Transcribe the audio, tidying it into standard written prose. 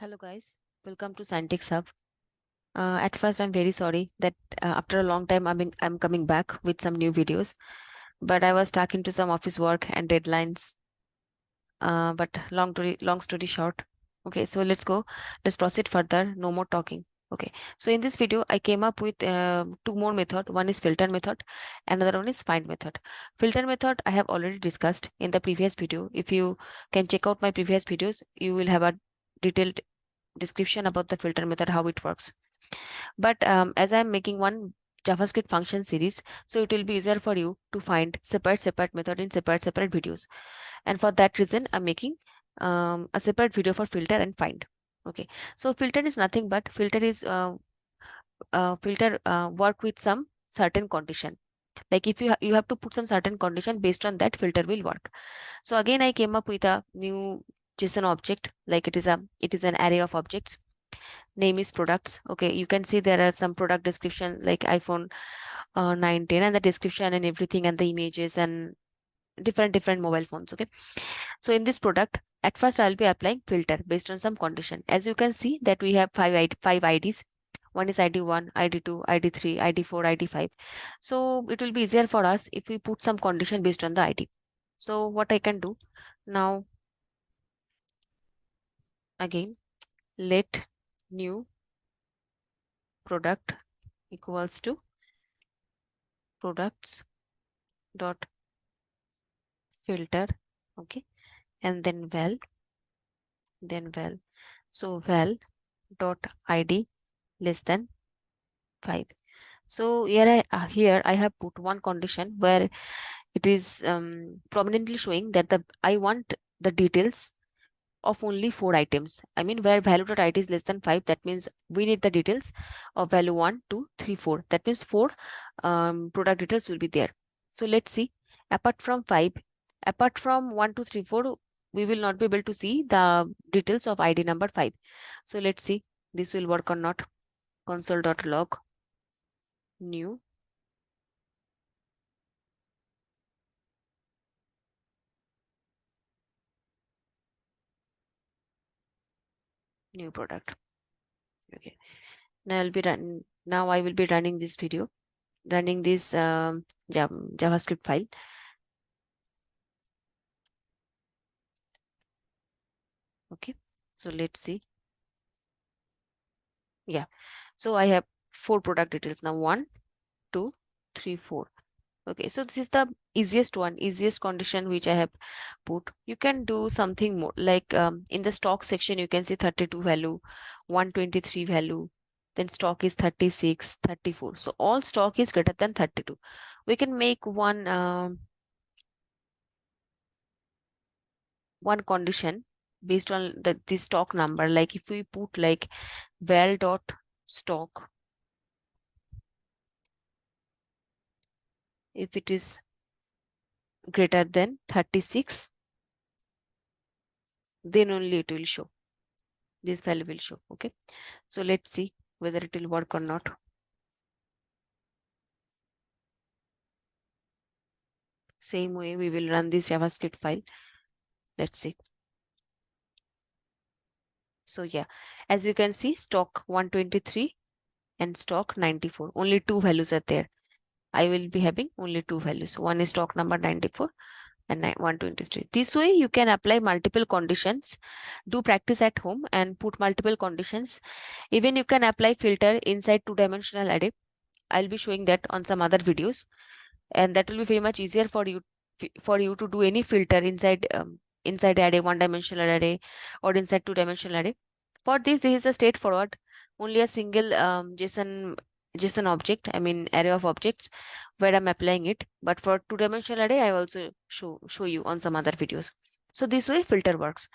Hello guys, welcome to scientechhubhub. At first, I'm very sorry that after a long time I'm coming back with some new videos, but I was stuck into some office work and deadlines. But long story short, okay, so let's go. Let's proceed further. No more talking. Okay, so in this video, I came up with two more method. One is filter method, another one is find method. Filter method I have already discussed in the previous video. If you can check out my previous videos, you will have a detailed description about the filter method, how it works. But as I'm making one JavaScript function series, so it will be easier for you to find separate method in separate videos. And for that reason, I'm making a separate video for filter and find. Okay, so filter is nothing but filter work with some certain condition. Like if you have to put some certain condition, based on that filter will work. So again, I came up with a new JSON object, like it is an array of objects. Name is products. Okay, you can see there are some product description like iPhone 9, 10, and the description and everything, and the images and different mobile phones. Okay, so in this product, at first I'll be applying filter based on some condition. As you can see that we have five IDs. One is ID1, ID2, ID3, ID4, ID5. So it will be easier for us if we put some condition based on the ID. So what I can do now, again, let new product equals to products dot filter. Okay, and then val so val dot id less than 5. So here I have put one condition where it is prominently showing that I want the details of only 4 items. I mean, where value.id is less than 5, that means we need the details of value 1, 2, 3, 4. That means 4 product details will be there. So let's see. Apart from 1, 2, 3, 4, we will not be able to see the details of ID number 5. So let's see this will work or not. Console.log new product. Okay, now I will be running this video, running this JavaScript file. Okay, so let's see. Yeah, so I have 4 product details now. 1, 2, 3, 4. Okay, so this is the easiest condition which I have put. You can do something more, like in the stock section you can see 32 value, 123 value, then stock is 36, 34. So all stock is greater than 32. We can make one condition based on the stock number. Like if we put like val dot stock, if it is greater than 36, then only it will show, this value will show. Okay, so let's see whether it will work or not. Same way we will run this JavaScript file. Let's see. So yeah, as you can see, stock 123 and stock 94, only 2 values are there. I will be having only 2 values. One is stock number 94 and 123. This way you can apply multiple conditions. Do practice at home and put multiple conditions. Even you can apply filter inside 2-dimensional array. I'll be showing that on some other videos, and that will be very much easier for you to do any filter inside array, 1-dimensional array, or inside 2-dimensional array. For this is a straightforward, only a single JSON object, I mean array of objects, where I'm applying it. But for 2-dimensional array, I also show you on some other videos. So this way filter works.